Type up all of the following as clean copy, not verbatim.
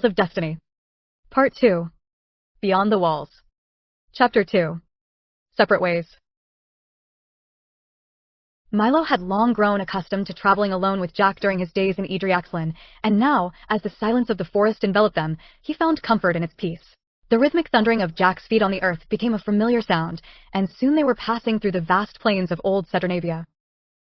of Destiny. Part 2. Beyond the Walls. Chapter 2. Separate Ways. Mylo had long grown accustomed to traveling alone with Jaq during his days in Idriaxlan, and now, as the silence of the forest enveloped them, he found comfort in its peace. The rhythmic thundering of Jaq's feet on the earth became a familiar sound, and soon they were passing through the vast plains of old Cedronavia.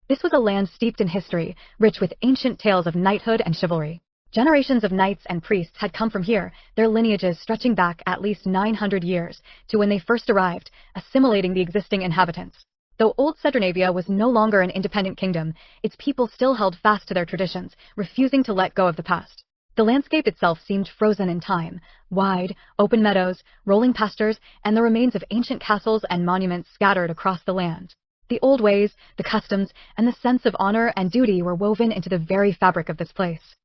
This was a land steeped in history, rich with ancient tales of knighthood and chivalry. Generations of knights and priests had come from here, their lineages stretching back at least 900 years, to when they first arrived, assimilating the existing inhabitants. Though old Cedronavia was no longer an independent kingdom, its people still held fast to their traditions, refusing to let go of the past. The landscape itself seemed frozen in time. Wide, open meadows, rolling pastures, and the remains of ancient castles and monuments scattered across the land. The old ways, the customs, and the sense of honor and duty were woven into the very fabric of this place.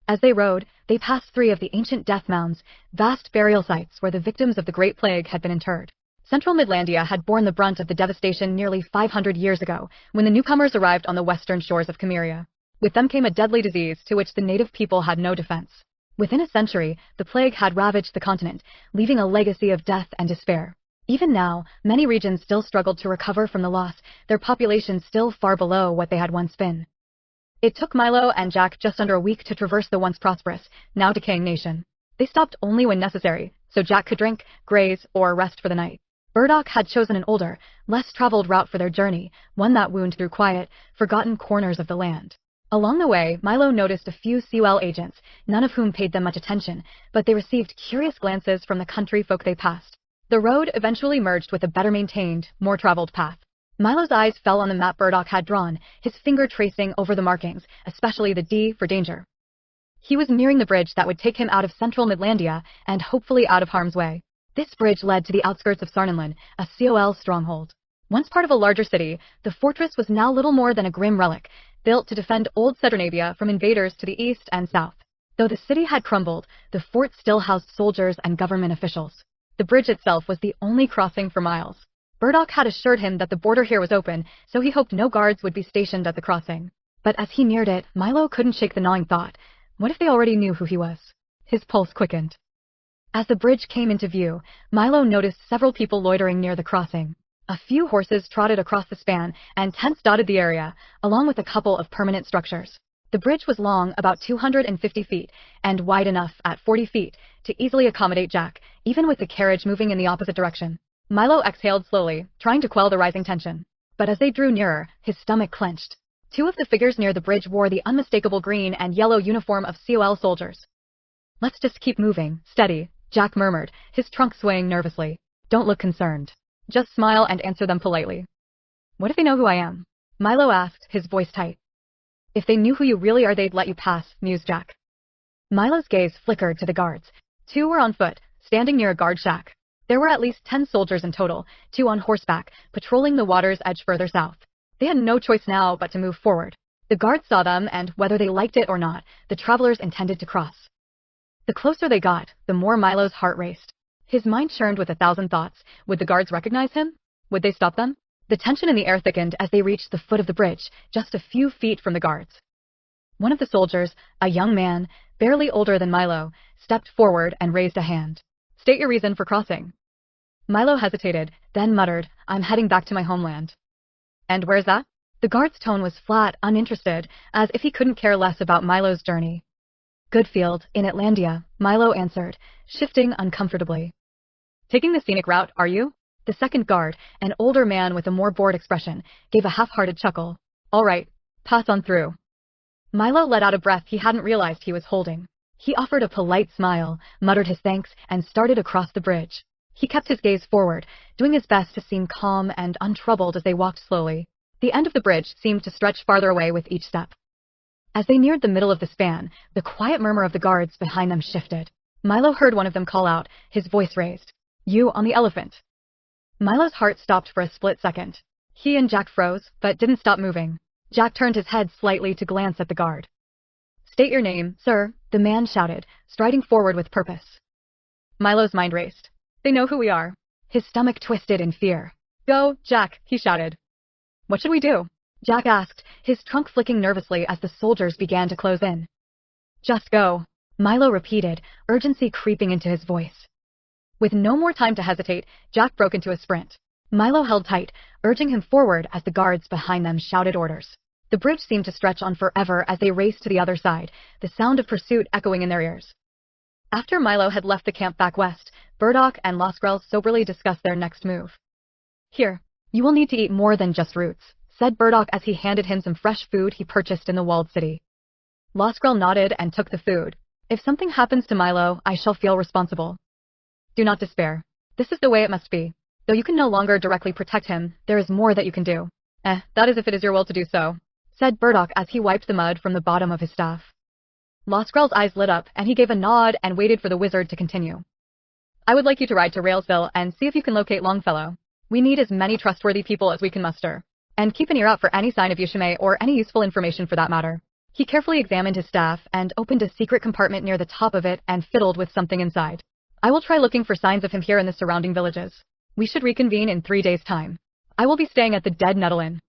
As they rode, they passed 3 of the ancient death mounds, vast burial sites where the victims of the Great Plague had been interred. Central Midlandia had borne the brunt of the devastation nearly 500 years ago, when the newcomers arrived on the western shores of Chimeria. With them came a deadly disease to which the native people had no defense. Within a century, the plague had ravaged the continent, leaving a legacy of death and despair. Even now, many regions still struggled to recover from the loss, their populations still far below what they had once been. It took Mylo and Jaq just under a week to traverse the once prosperous, now decaying nation. They stopped only when necessary, so Jaq could drink, graze, or rest for the night. Burdoc had chosen an older, less traveled route for their journey, one that wound through quiet, forgotten corners of the land. Along the way, Mylo noticed a few Sewell agents, none of whom paid them much attention, but they received curious glances from the country folk they passed. The road eventually merged with a better-maintained, more-traveled path. Mylo's eyes fell on the map Burdoc had drawn, his finger tracing over the markings, especially the D for danger. He was nearing the bridge that would take him out of central Midlandia and hopefully out of harm's way. This bridge led to the outskirts of Sarnanlan, a COL stronghold. Once part of a larger city, the fortress was now little more than a grim relic, built to defend old Cedronavia from invaders to the east and south. Though the city had crumbled, the fort still housed soldiers and government officials. The bridge itself was the only crossing for miles. Burdoc had assured him that the border here was open, so he hoped no guards would be stationed at the crossing. But as he neared it, Mylo couldn't shake the gnawing thought. What if they already knew who he was? His pulse quickened. As the bridge came into view, Mylo noticed several people loitering near the crossing. A few horses trotted across the span, and tents dotted the area, along with a couple of permanent structures. The bridge was long, about 250 feet, and wide enough, at 40 feet, to easily accommodate Jaq, even with the carriage moving in the opposite direction. Mylo exhaled slowly, trying to quell the rising tension. But as they drew nearer, his stomach clenched. 2 of the figures near the bridge wore the unmistakable green and yellow uniform of COL soldiers. "Let's just keep moving, steady," Jaq murmured, his trunk swaying nervously. "Don't look concerned. Just smile and answer them politely." "What if they know who I am?" Mylo asked, his voice tight. "If they knew who you really are, they'd let you pass," mused Jaq. Mylo's gaze flickered to the guards. 2 were on foot, standing near a guard shack. There were at least 10 soldiers in total, 2 on horseback, patrolling the water's edge further south. They had no choice now but to move forward. The guards saw them, and whether they liked it or not, the travelers intended to cross. The closer they got, the more Mylo's heart raced. His mind churned with 1,000 thoughts. Would the guards recognize him? Would they stop them? The tension in the air thickened as they reached the foot of the bridge, just a few feet from the guards. One of the soldiers, a young man, barely older than Mylo, stepped forward and raised a hand. "State your reason for crossing." Mylo hesitated, then muttered, "I'm heading back to my homeland." "And where's that?" The guard's tone was flat, uninterested, as if he couldn't care less about Mylo's journey. "Goodfield, in Atlandia," Mylo answered, shifting uncomfortably. "Taking the scenic route, are you?" The second guard, an older man with a more bored expression, gave a half-hearted chuckle. "All right, pass on through." Mylo let out a breath he hadn't realized he was holding. He offered a polite smile, muttered his thanks, and started across the bridge. He kept his gaze forward, doing his best to seem calm and untroubled as they walked slowly. The end of the bridge seemed to stretch farther away with each step. As they neared the middle of the span, the quiet murmur of the guards behind them shifted. Mylo heard one of them call out, his voice raised. "You on the elephant." Mylo's heart stopped for a split second. He and Jaq froze, but didn't stop moving. Jaq turned his head slightly to glance at the guard. "State your name, sir," the man shouted, striding forward with purpose. Mylo's mind raced. "They know who we are." His stomach twisted in fear. "Go, Jaq," he shouted. "What should we do?" Jaq asked, his trunk flicking nervously as the soldiers began to close in. "Just go." Mylo repeated, urgency creeping into his voice. With no more time to hesitate, Jaq broke into a sprint. Mylo held tight, urging him forward as the guards behind them shouted orders. The bridge seemed to stretch on forever as they raced to the other side, the sound of pursuit echoing in their ears. After Mylo had left the camp back west, Burdoc and Losgrel soberly discussed their next move. Here, you will need to eat more than just roots, said Burdoc as he handed him some fresh food he purchased in the walled city. Losgrel nodded and took the food. If something happens to Mylo, I shall feel responsible. Do not despair. This is the way it must be. Though you can no longer directly protect him, there is more that you can do. That is if it is your will to do so, said Burdoc as he wiped the mud from the bottom of his staff. Losgrel's eyes lit up, and he gave a nod and waited for the wizard to continue. I would like you to ride to Railsville and see if you can locate Longfellow. We need as many trustworthy people as we can muster. And keep an ear out for any sign of Yushime or any useful information for that matter. He carefully examined his staff and opened a secret compartment near the top of it and fiddled with something inside. I will try looking for signs of him here in the surrounding villages. We should reconvene in 3 days' time. I will be staying at the Dead Nettle Inn.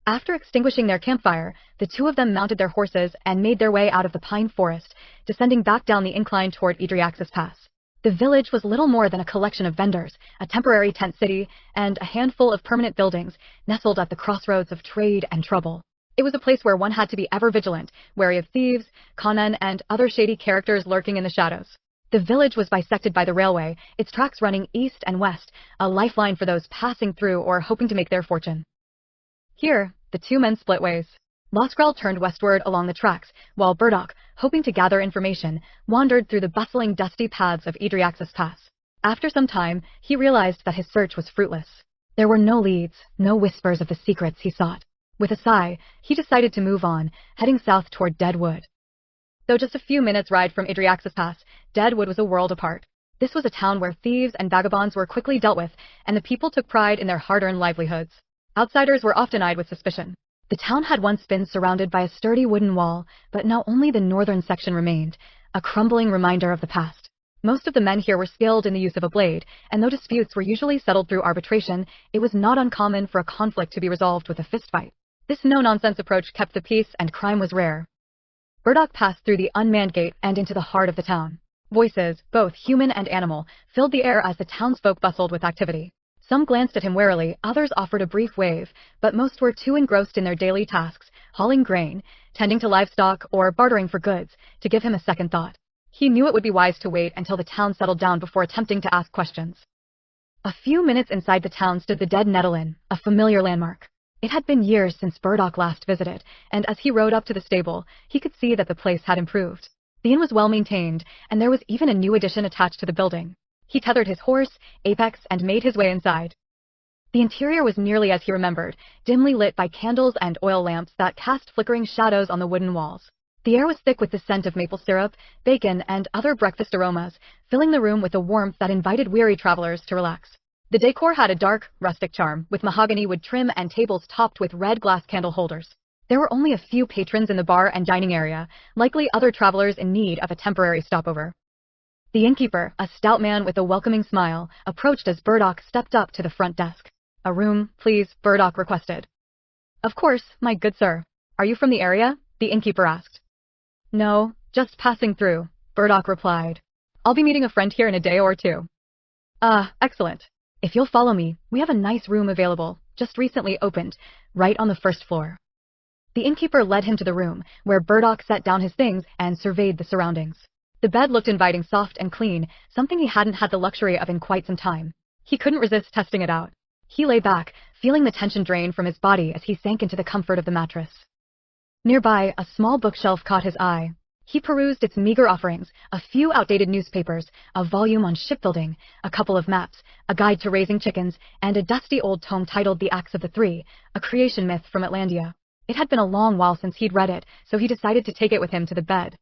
After extinguishing their campfire, the two of them mounted their horses and made their way out of the pine forest, descending back down the incline toward Idriaxis Pass. The village was little more than a collection of vendors, a temporary tent city, and a handful of permanent buildings nestled at the crossroads of trade and trouble. It was a place where one had to be ever vigilant, wary of thieves, conmen, and other shady characters lurking in the shadows. The village was bisected by the railway, its tracks running east and west, a lifeline for those passing through or hoping to make their fortune. Here, the two men split ways. Losgrel turned westward along the tracks, while Burdoc, hoping to gather information, wandered through the bustling, dusty paths of Idriaxis Pass. After some time, he realized that his search was fruitless. There were no leads, no whispers of the secrets he sought. With a sigh, he decided to move on, heading south toward Deadwood. Though just a few minutes' ride from Idriaxis Pass, Deadwood was a world apart. This was a town where thieves and vagabonds were quickly dealt with, and the people took pride in their hard-earned livelihoods. Outsiders were often eyed with suspicion. The town had once been surrounded by a sturdy wooden wall, but now only the northern section remained, a crumbling reminder of the past. Most of the men here were skilled in the use of a blade, and though disputes were usually settled through arbitration, it was not uncommon for a conflict to be resolved with a fistfight. This no-nonsense approach kept the peace, and crime was rare. Burdoc passed through the unmanned gate and into the heart of the town. Voices, both human and animal, filled the air as the townsfolk bustled with activity. Some glanced at him warily, others offered a brief wave, but most were too engrossed in their daily tasks, hauling grain, tending to livestock, or bartering for goods, to give him a second thought. He knew it would be wise to wait until the town settled down before attempting to ask questions. A few minutes inside the town stood the Dead Nettle Inn, a familiar landmark. It had been years since Burdoc last visited, and as he rode up to the stable, he could see that the place had improved. The inn was well maintained, and there was even a new addition attached to the building. He tethered his horse, Apex, and made his way inside. The interior was nearly as he remembered, dimly lit by candles and oil lamps that cast flickering shadows on the wooden walls. The air was thick with the scent of maple syrup, bacon, and other breakfast aromas, filling the room with a warmth that invited weary travelers to relax. The decor had a dark, rustic charm, with mahogany wood trim and tables topped with red glass candle holders. There were only a few patrons in the bar and dining area, likely other travelers in need of a temporary stopover. The innkeeper, a stout man with a welcoming smile, approached as Burdoc stepped up to the front desk. "A room, please," Burdoc requested. "Of course, my good sir. Are you from the area?" the innkeeper asked. "No, just passing through," Burdoc replied. "I'll be meeting a friend here in a day or two." "Ah, excellent. If you'll follow me, we have a nice room available, just recently opened, right on the first floor." The innkeeper led him to the room, where Burdoc set down his things and surveyed the surroundings. The bed looked inviting, soft and clean, something he hadn't had the luxury of in quite some time. He couldn't resist testing it out. He lay back, feeling the tension drain from his body as he sank into the comfort of the mattress. Nearby, a small bookshelf caught his eye. He perused its meager offerings, a few outdated newspapers, a volume on shipbuilding, a couple of maps, a guide to raising chickens, and a dusty old tome titled The Acts of the Three, a creation myth from Atlantia. It had been a long while since he'd read it, so he decided to take it with him to the bed.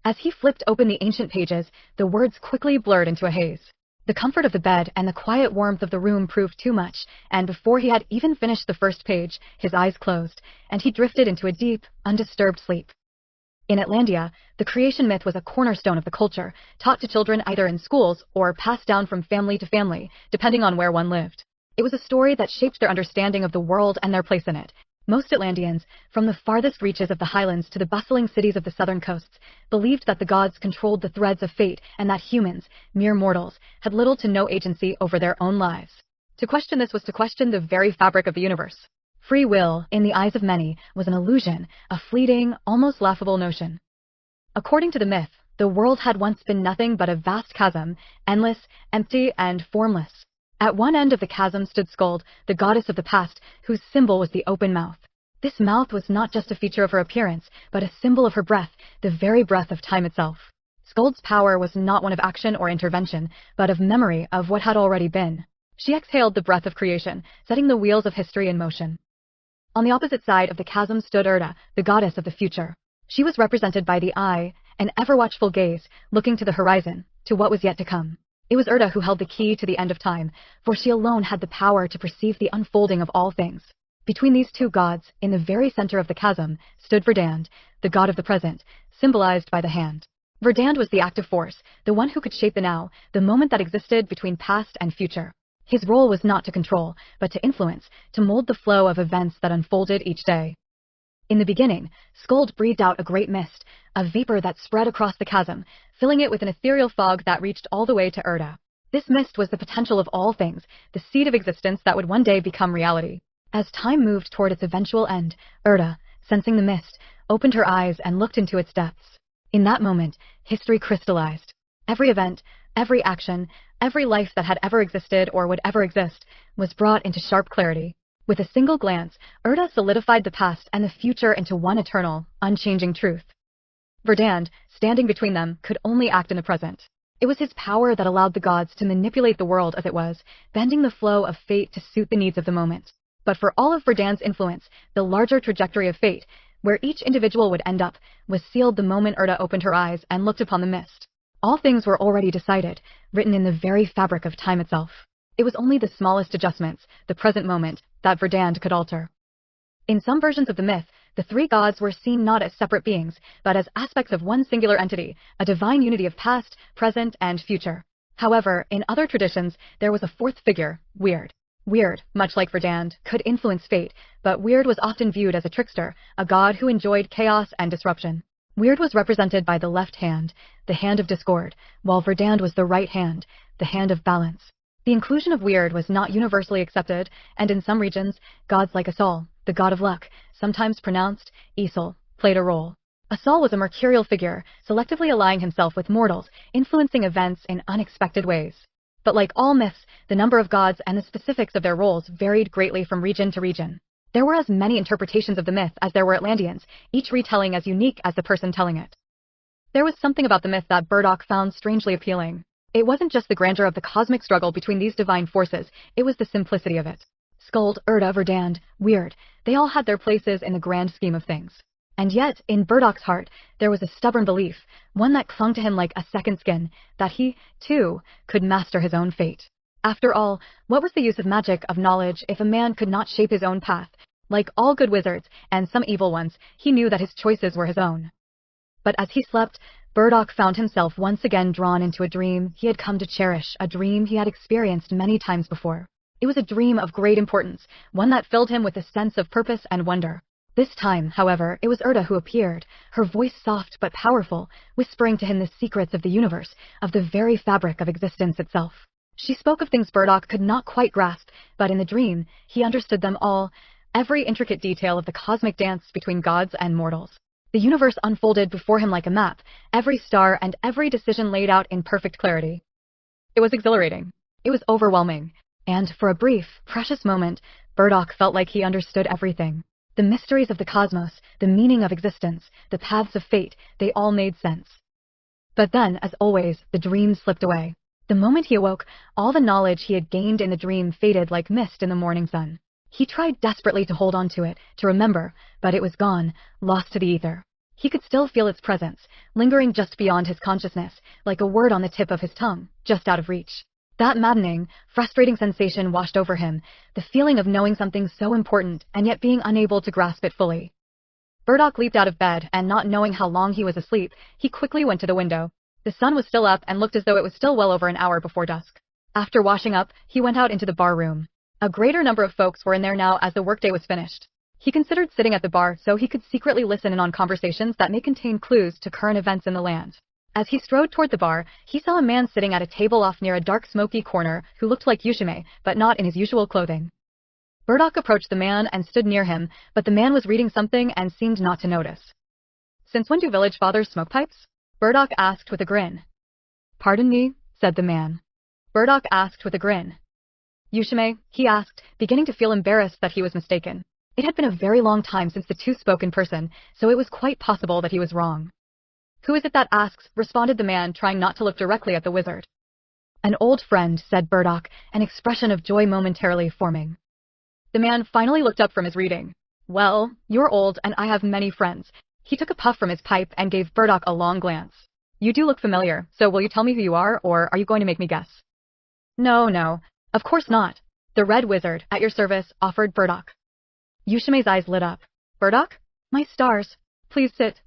As he flipped open the ancient pages, the words quickly blurred into a haze. The comfort of the bed and the quiet warmth of the room proved too much, and before he had even finished the first page, his eyes closed, and he drifted into a deep, undisturbed sleep. In Atlantia, the creation myth was a cornerstone of the culture, taught to children either in schools or passed down from family to family, depending on where one lived. It was a story that shaped their understanding of the world and their place in it. Most Atlanteans, from the farthest reaches of the highlands to the bustling cities of the southern coasts, believed that the gods controlled the threads of fate and that humans, mere mortals, had little to no agency over their own lives. To question this was to question the very fabric of the universe. Free will, in the eyes of many, was an illusion, a fleeting, almost laughable notion. According to the myth, the world had once been nothing but a vast chasm, endless, empty, and formless. At one end of the chasm stood Skuld, the goddess of the past, whose symbol was the open mouth. This mouth was not just a feature of her appearance, but a symbol of her breath, the very breath of time itself. Skuld's power was not one of action or intervention, but of memory of what had already been. She exhaled the breath of creation, setting the wheels of history in motion. On the opposite side of the chasm stood Urda, the goddess of the future. She was represented by the eye, an ever-watchful gaze, looking to the horizon, to what was yet to come. It was Urda who held the key to the end of time, for she alone had the power to perceive the unfolding of all things. Between these two gods, in the very center of the chasm, stood Verdand, the god of the present, symbolized by the hand. Verdand was the active force, the one who could shape the now, the moment that existed between past and future. His role was not to control, but to influence, to mold the flow of events that unfolded each day. In the beginning, Skuld breathed out a great mist, a vapor that spread across the chasm, filling it with an ethereal fog that reached all the way to Urda. This mist was the potential of all things, the seed of existence that would one day become reality. As time moved toward its eventual end, Urda, sensing the mist, opened her eyes and looked into its depths. In that moment, history crystallized. Every event, every action, every life that had ever existed or would ever exist, was brought into sharp clarity. With a single glance, Urda solidified the past and the future into one eternal, unchanging truth. Verdand, standing between them, could only act in the present. It was his power that allowed the gods to manipulate the world as it was, bending the flow of fate to suit the needs of the moment. But for all of Verdand's influence, the larger trajectory of fate, where each individual would end up, was sealed the moment Urda opened her eyes and looked upon the mist. All things were already decided, written in the very fabric of time itself. It was only the smallest adjustments, the present moment, that Verdand could alter. In some versions of the myth, the three gods were seen not as separate beings, but as aspects of one singular entity, a divine unity of past, present, and future. However, in other traditions, there was a fourth figure, Weird. Weird, much like Verdand, could influence fate, but Weird was often viewed as a trickster, a god who enjoyed chaos and disruption. Weird was represented by the left hand, the hand of discord, while Verdand was the right hand, the hand of balance. The inclusion of Weird was not universally accepted, and in some regions, gods like Asal, the god of luck, sometimes pronounced Isal, played a role. Asal was a mercurial figure, selectively allying himself with mortals, influencing events in unexpected ways. But like all myths, the number of gods and the specifics of their roles varied greatly from region to region. There were as many interpretations of the myth as there were Atlanteans, each retelling as unique as the person telling it. There was something about the myth that Burdoc found strangely appealing. It wasn't just the grandeur of the cosmic struggle between these divine forces, it was the simplicity of it. Skuld, Urda, Verdand, Weird, they all had their places in the grand scheme of things. And yet, in Burdoc's heart, there was a stubborn belief, one that clung to him like a second skin, that he, too, could master his own fate. After all, what was the use of magic, of knowledge, if a man could not shape his own path? Like all good wizards, and some evil ones, he knew that his choices were his own. But as he slept, Burdoc found himself once again drawn into a dream he had come to cherish, a dream he had experienced many times before. It was a dream of great importance, one that filled him with a sense of purpose and wonder. This time, however, it was Urda who appeared, her voice soft but powerful, whispering to him the secrets of the universe, of the very fabric of existence itself. She spoke of things Burdoc could not quite grasp, but in the dream, he understood them all, every intricate detail of the cosmic dance between gods and mortals. The universe unfolded before him like a map, every star and every decision laid out in perfect clarity. It was exhilarating. It was overwhelming. And for a brief, precious moment, Burdoc felt like he understood everything. The mysteries of the cosmos, the meaning of existence, the paths of fate, they all made sense. But then, as always, the dream slipped away. The moment he awoke, all the knowledge he had gained in the dream faded like mist in the morning sun. He tried desperately to hold on to it, to remember, but it was gone, lost to the ether. He could still feel its presence, lingering just beyond his consciousness, like a word on the tip of his tongue, just out of reach. That maddening, frustrating sensation washed over him, the feeling of knowing something so important and yet being unable to grasp it fully. Burdoc leaped out of bed, and not knowing how long he was asleep, he quickly went to the window. The sun was still up and looked as though it was still well over an hour before dusk. After washing up, he went out into the bar room. A greater number of folks were in there now as the workday was finished. He considered sitting at the bar so he could secretly listen in on conversations that may contain clues to current events in the land. As he strode toward the bar, he saw a man sitting at a table off near a dark smoky corner who looked like Yushime, but not in his usual clothing. Burdoc approached the man and stood near him, but the man was reading something and seemed not to notice. "Since when do village fathers smoke pipes?" Burdoc asked with a grin. "Pardon me," said the man. Burdoc asked with a grin. "Yushime?" he asked, beginning to feel embarrassed that he was mistaken. It had been a very long time since the two spoke in person, so it was quite possible that he was wrong. "Who is it that asks?" responded the man, trying not to look directly at the wizard. "An old friend," said Burdoc, an expression of joy momentarily forming. The man finally looked up from his reading. "Well, you're old and I have many friends." He took a puff from his pipe and gave Burdoc a long glance. "You do look familiar, so will you tell me who you are, or are you going to make me guess?" No, of course not. The Red Wizard, at your service," offered Burdoc. Yushime's eyes lit up. "Burdoc? My stars. Please sit.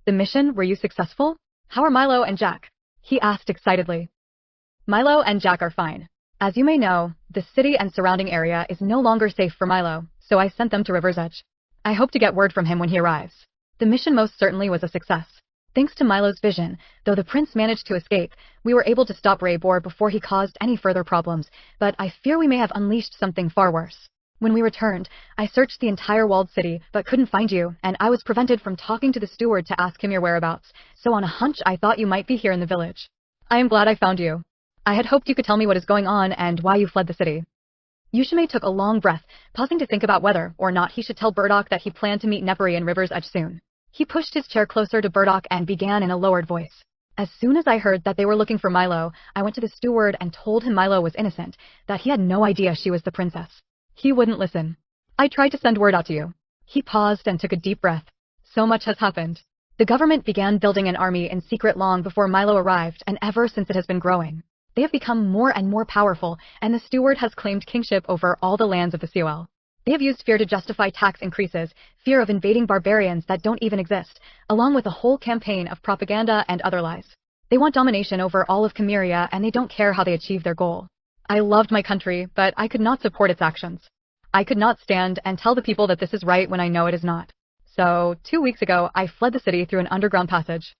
The mission, were you successful? How are Mylo and Jaq?" he asked excitedly. "Mylo and Jaq are fine. As you may know, the city and surrounding area is no longer safe for Mylo, so I sent them to River's Edge. I hope to get word from him when he arrives. The mission most certainly was a success. Thanks to Mylo's vision, though the prince managed to escape, we were able to stop Raybor before he caused any further problems, but I fear we may have unleashed something far worse. When we returned, I searched the entire walled city, but couldn't find you, and I was prevented from talking to the steward to ask him your whereabouts, so on a hunch I thought you might be here in the village. I am glad I found you. I had hoped you could tell me what is going on and why you fled the city." Yushime took a long breath, pausing to think about whether or not he should tell Burdoc that he planned to meet Neperi in River's Edge soon. He pushed his chair closer to Burdoc and began in a lowered voice. "As soon as I heard that they were looking for Mylo, I went to the steward and told him Mylo was innocent, that he had no idea she was the princess. He wouldn't listen. I tried to send word out to you." He paused and took a deep breath. "So much has happened. The government began building an army in secret long before Mylo arrived, and ever since it has been growing. They have become more and more powerful, and the steward has claimed kingship over all the lands of the COL. They have used fear to justify tax increases, fear of invading barbarians that don't even exist, along with a whole campaign of propaganda and other lies. They want domination over all of Chimeria, and they don't care how they achieve their goal. I loved my country, but I could not support its actions. I could not stand and tell the people that this is right when I know it is not. So, 2 weeks ago, I fled the city through an underground passage."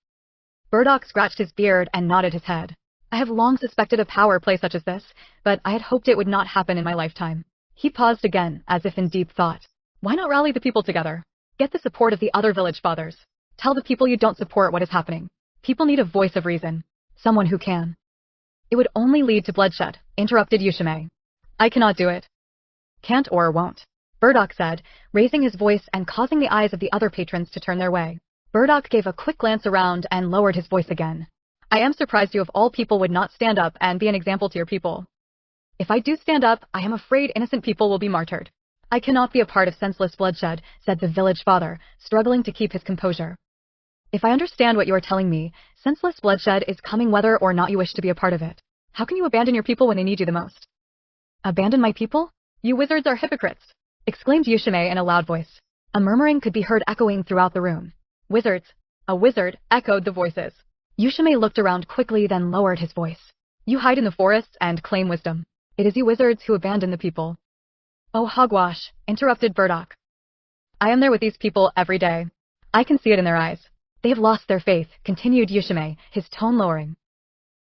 Burdoc scratched his beard and nodded his head. "I have long suspected a power play such as this, but I had hoped it would not happen in my lifetime." He paused again, as if in deep thought. "Why not rally the people together? Get the support of the other village fathers. Tell the people you don't support what is happening. People need a voice of reason. Someone who can." "It would only lead to bloodshed," interrupted Yushime. "I cannot do it." "Can't or won't," Burdoc said, raising his voice and causing the eyes of the other patrons to turn their way. Burdoc gave a quick glance around and lowered his voice again. "I am surprised you of all people would not stand up and be an example to your people. If I do stand up, I am afraid innocent people will be martyred. I cannot be a part of senseless bloodshed," said the village father, struggling to keep his composure. "If I understand what you are telling me, senseless bloodshed is coming whether or not you wish to be a part of it. How can you abandon your people when they need you the most?" "Abandon my people? You wizards are hypocrites!" exclaimed Yushime in a loud voice. A murmuring could be heard echoing throughout the room. "Wizards? A wizard?" echoed the voices. Yushime looked around quickly, then lowered his voice. "You hide in the forests and claim wisdom. It is you wizards who abandon the people." "Oh, hogwash," interrupted Burdoc. "I am there with these people every day. I can see it in their eyes. They have lost their faith," continued Yushime, his tone lowering.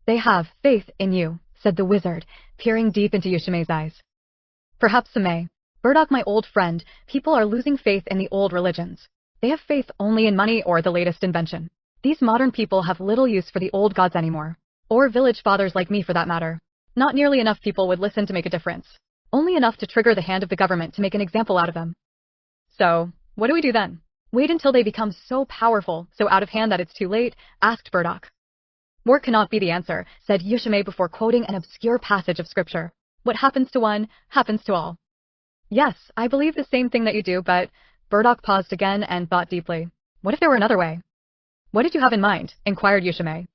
"They have faith in you," said the wizard, peering deep into Yushime's eyes. "Perhaps some may. Burdoc, my old friend, people are losing faith in the old religions. They have faith only in money or the latest invention. These modern people have little use for the old gods anymore. Or village fathers like me, for that matter. Not nearly enough people would listen to make a difference. Only enough to trigger the hand of the government to make an example out of them. So, what do we do then? Wait until they become so powerful, so out of hand that it's too late?" asked Burdoc. "War cannot be the answer," said Yushime before quoting an obscure passage of scripture. "What happens to one, happens to all." "Yes, I believe the same thing that you do, but..." Burdoc paused again and thought deeply. "What if there were another way?" "What did you have in mind?" inquired Yushime.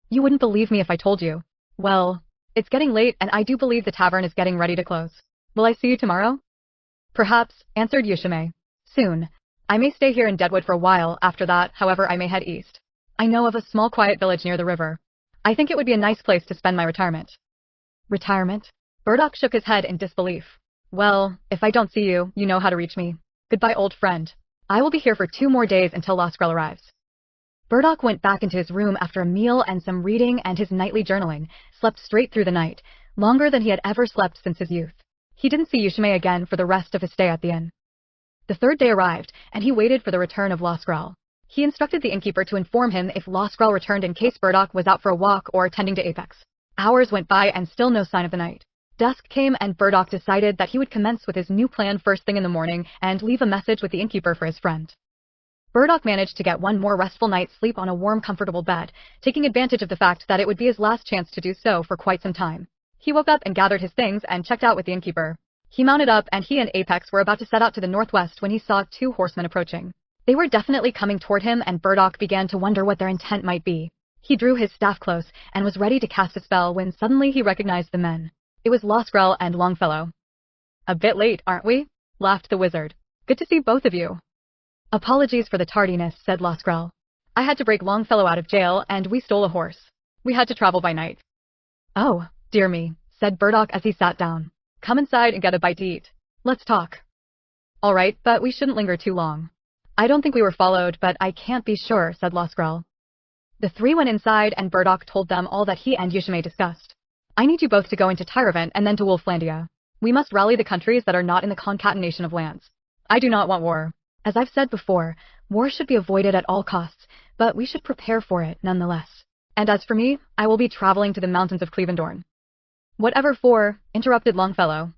"You wouldn't believe me if I told you. Well, it's getting late and I do believe the tavern is getting ready to close. Will I see you tomorrow?" "Perhaps," answered Yushime. "Soon. I may stay here in Deadwood for a while. After that, however, I may head east. I know of a small quiet village near the river. I think it would be a nice place to spend my retirement." "Retirement?" Burdoc shook his head in disbelief. "Well, if I don't see you, you know how to reach me. Goodbye, old friend. I will be here for 2 more days until Loskrell arrives. Burdoc went back into his room after a meal and some reading and his nightly journaling, slept straight through the night, longer than he had ever slept since his youth. He didn't see Yushime again for the rest of his stay at the inn. The 3rd day arrived, and he waited for the return of Loskrell. He instructed the innkeeper to inform him if Loskrell returned in case Burdoc was out for a walk or attending to Apex. Hours went by and still no sign of the night. Dusk came and Burdoc decided that he would commence with his new plan first thing in the morning and leave a message with the innkeeper for his friend. Burdoc managed to get one more restful night's sleep on a warm, comfortable bed, taking advantage of the fact that it would be his last chance to do so for quite some time. He woke up and gathered his things and checked out with the innkeeper. He mounted up and he and Apex were about to set out to the northwest when he saw 2 horsemen approaching. They were definitely coming toward him and Burdoc began to wonder what their intent might be. He drew his staff close and was ready to cast a spell when suddenly he recognized the men. It was Loskrell and Longfellow. "A bit late, aren't we?" laughed the wizard. "Good to see both of you." "Apologies for the tardiness," said Loskrell. "I had to break Longfellow out of jail and we stole a horse. We had to travel by night." "Oh, dear me," said Burdoc as he sat down. "Come inside and get a bite to eat. Let's talk." "All right, but we shouldn't linger too long." "I don't think we were followed, but I can't be sure," said Loskrell. The 3 went inside and Burdoc told them all that he and Yushime discussed. "I need you both to go into Tyrevent and then to Wolflandia. We must rally the countries that are not in the concatenation of lands. I do not want war. As I've said before, war should be avoided at all costs, but we should prepare for it nonetheless. And as for me, I will be traveling to the mountains of Clevendorn." "Whatever for?" interrupted Longfellow.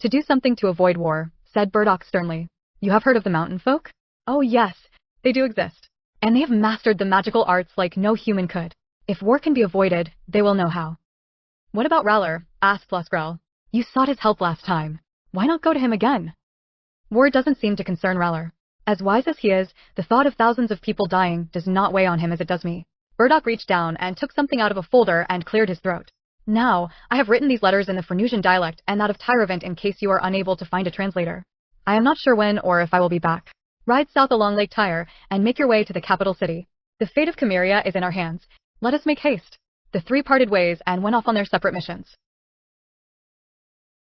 "To do something to avoid war," said Burdoc sternly. "You have heard of the mountain folk?" "Oh yes, they do exist. And they have mastered the magical arts like no human could. If war can be avoided, they will know how." "What about Rallor?" asked Loskrell. "You sought his help last time. Why not go to him again?" "War doesn't seem to concern Rallor. As wise as he is, the thought of thousands of people dying does not weigh on him as it does me." Burdoc reached down and took something out of a folder and cleared his throat. "Now, I have written these letters in the Fernusian dialect and that of Tyrevent in case you are unable to find a translator. I am not sure when or if I will be back. Ride south along Lake Tyre and make your way to the capital city. The fate of Cameria is in our hands. Let us make haste." The 3 parted ways and went off on their separate missions.